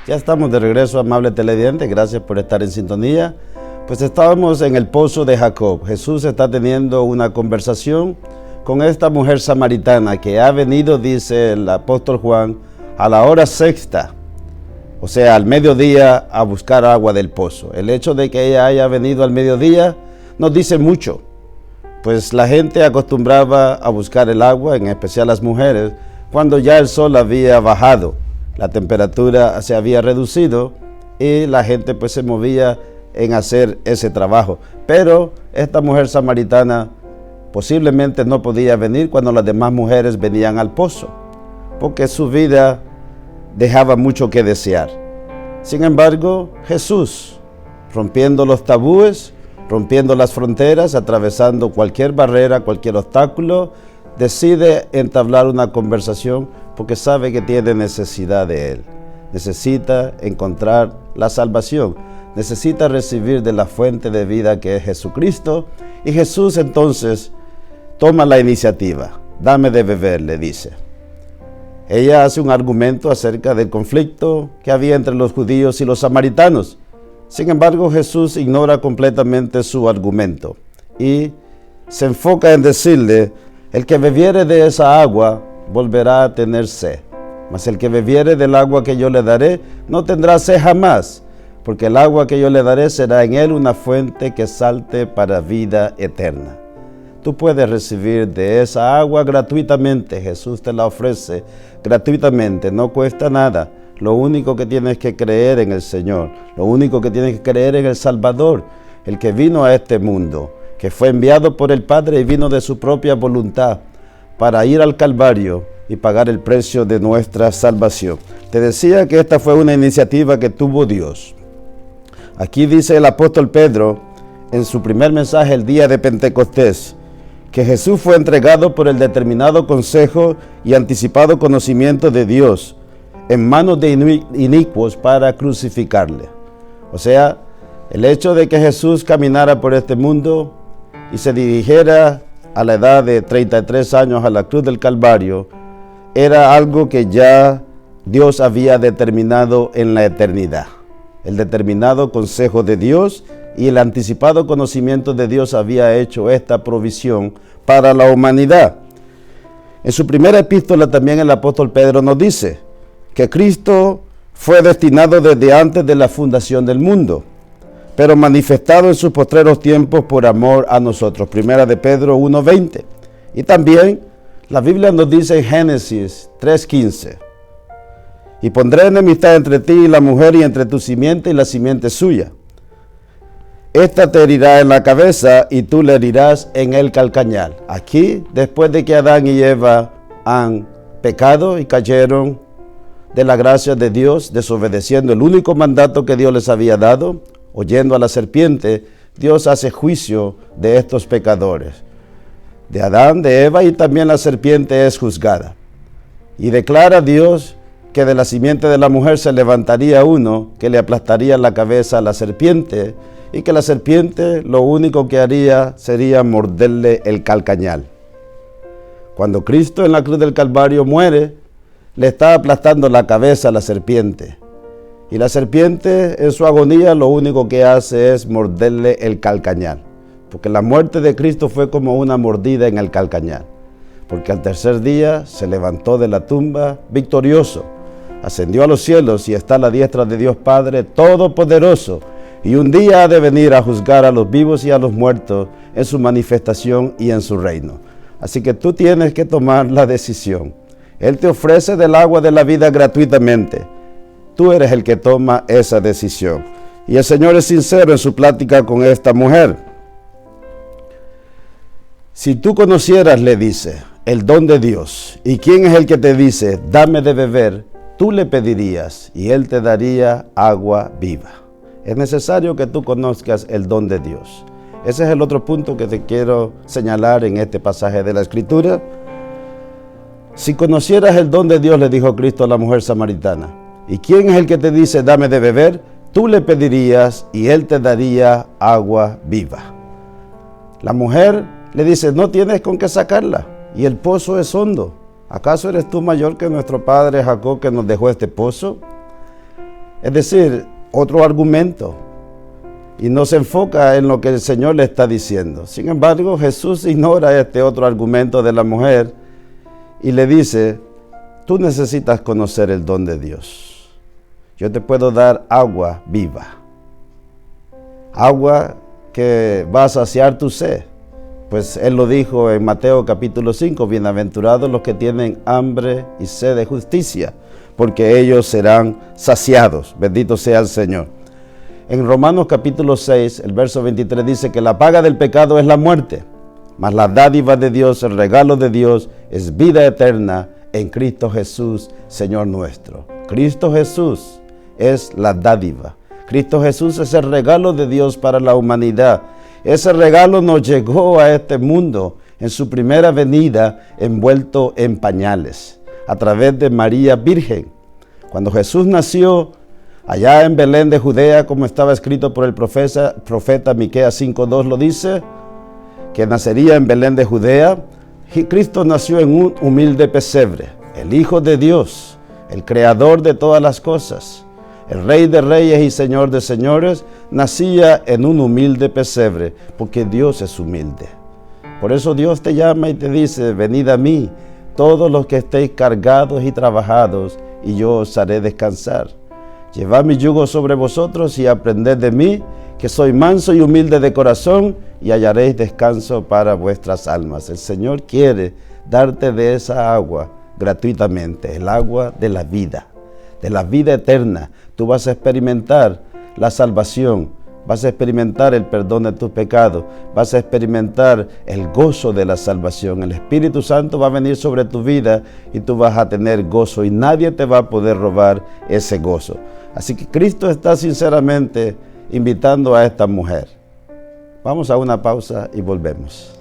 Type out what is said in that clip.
Ya estamos de regreso, amable televidente, gracias por estar en sintonía. Pues estábamos en el pozo de Jacob. Jesús está teniendo una conversación con esta mujer samaritana que ha venido, dice el apóstol Juan, a la hora sexta, o sea, al mediodía, a buscar agua del pozo. El hecho de que ella haya venido al mediodía nos dice mucho, pues la gente acostumbraba a buscar el agua, en especial las mujeres, cuando ya el sol había bajado, la temperatura se había reducido y la gente pues se movía en hacer ese trabajo. Pero esta mujer samaritana posiblemente no podía venir cuando las demás mujeres venían al pozo, porque su vida dejaba mucho que desear. Sin embargo, Jesús, rompiendo los tabúes, rompiendo las fronteras, atravesando cualquier barrera, cualquier obstáculo, decide entablar una conversación porque sabe que tiene necesidad de Él. Necesita encontrar la salvación, necesita recibir de la fuente de vida que es Jesucristo. Y Jesús entonces toma la iniciativa. Dame de beber, le dice. Ella hace un argumento acerca del conflicto que había entre los judíos y los samaritanos. Sin embargo, Jesús ignora completamente su argumento y se enfoca en decirle: el que bebiere de esa agua volverá a tener sed, mas el que bebiere del agua que yo le daré no tendrá sed jamás, porque el agua que yo le daré será en él una fuente que salte para vida eterna. Tú puedes recibir de esa agua gratuitamente. Jesús te la ofrece gratuitamente, no cuesta nada. Lo único que tienes que creer en el Señor, lo único que tienes que creer en el Salvador, el que vino a este mundo, que fue enviado por el Padre y vino de su propia voluntad para ir al Calvario y pagar el precio de nuestra salvación. Te decía que esta fue una iniciativa que tuvo Dios. Aquí dice el apóstol Pedro en su primer mensaje el día de Pentecostés, que Jesús fue entregado por el determinado consejo y anticipado conocimiento de Dios en manos de inicuos para crucificarle. O sea, el hecho de que Jesús caminara por este mundo y se dirigiera a la edad de 33 años a la cruz del Calvario, era algo que ya Dios había determinado en la eternidad. El determinado consejo de Dios y el anticipado conocimiento de Dios había hecho esta provisión para la humanidad. En su primera epístola también el apóstol Pedro nos dice que Cristo fue destinado desde antes de la fundación del mundo, pero manifestado en sus postreros tiempos por amor a nosotros. Primera de Pedro 1:20. Y también la Biblia nos dice en Génesis 3:15: y pondré enemistad entre ti y la mujer, y entre tu simiente y la simiente suya. Esta te herirá en la cabeza y tú le herirás en el calcañar. Aquí, después de que Adán y Eva han pecado y cayeron de la gracia de Dios, desobedeciendo el único mandato que Dios les había dado, oyendo a la serpiente, Dios hace juicio de estos pecadores, de Adán, de Eva, y también la serpiente es juzgada. Y declara Dios que de la simiente de la mujer se levantaría uno que le aplastaría la cabeza a la serpiente, y que la serpiente lo único que haría sería morderle el calcañar. Cuando Cristo en la cruz del Calvario muere, le está aplastando la cabeza a la serpiente. Y la serpiente en su agonía lo único que hace es morderle el calcañar. Porque la muerte de Cristo fue como una mordida en el calcañar. Porque al tercer día se levantó de la tumba victorioso, ascendió a los cielos y está a la diestra de Dios Padre Todopoderoso. Y un día ha de venir a juzgar a los vivos y a los muertos en su manifestación y en su reino. Así que tú tienes que tomar la decisión. Él te ofrece del agua de la vida gratuitamente. Tú eres el que toma esa decisión. Y el Señor es sincero en su plática con esta mujer. Si tú conocieras, le dice, el don de Dios, y quién es el que te dice, dame de beber, tú le pedirías y Él te daría agua viva. Es necesario que tú conozcas el don de Dios. Ese es el otro punto que te quiero señalar en este pasaje de la Escritura. Si conocieras el don de Dios, le dijo Cristo a la mujer samaritana, ¿y quién es el que te dice, dame de beber? Tú le pedirías y Él te daría agua viva. La mujer le dice, no tienes con qué sacarla y el pozo es hondo. ¿Acaso eres tú mayor que nuestro padre Jacob, que nos dejó este pozo? Es decir, otro argumento. Y no se enfoca en lo que el Señor le está diciendo. Sin embargo, Jesús ignora este otro argumento de la mujer y le dice, tú necesitas conocer el don de Dios. Yo te puedo dar agua viva. Agua que va a saciar tu sed. Pues Él lo dijo en Mateo capítulo 5, bienaventurados los que tienen hambre y sed de justicia, porque ellos serán saciados. Bendito sea el Señor. En Romanos capítulo 6, el verso 23 dice que la paga del pecado es la muerte, mas la dádiva de Dios, el regalo de Dios, es vida eterna en Cristo Jesús, Señor nuestro. Cristo Jesús es la dádiva. Cristo Jesús es el regalo de Dios para la humanidad. Ese regalo nos llegó a este mundo en su primera venida envuelto en pañales, a través de María Virgen. Cuando Jesús nació allá en Belén de Judea, como estaba escrito por el profeta Miqueas 5:2 lo dice, que nacería en Belén de Judea, y Cristo nació en un humilde pesebre, el Hijo de Dios, el Creador de todas las cosas. El Rey de Reyes y Señor de Señores nacía en un humilde pesebre, porque Dios es humilde. Por eso Dios te llama y te dice, venid a mí, todos los que estéis cargados y trabajados, y yo os haré descansar. Llevad mi yugo sobre vosotros y aprended de mí, que soy manso y humilde de corazón, y hallaréis descanso para vuestras almas. El Señor quiere darte de esa agua gratuitamente, el agua de la vida eterna. Tú vas a experimentar la salvación, vas a experimentar el perdón de tus pecados, vas a experimentar el gozo de la salvación. El Espíritu Santo va a venir sobre tu vida y tú vas a tener gozo y nadie te va a poder robar ese gozo. Así que Cristo está sinceramente invitando a esta mujer. Vamos a una pausa y volvemos.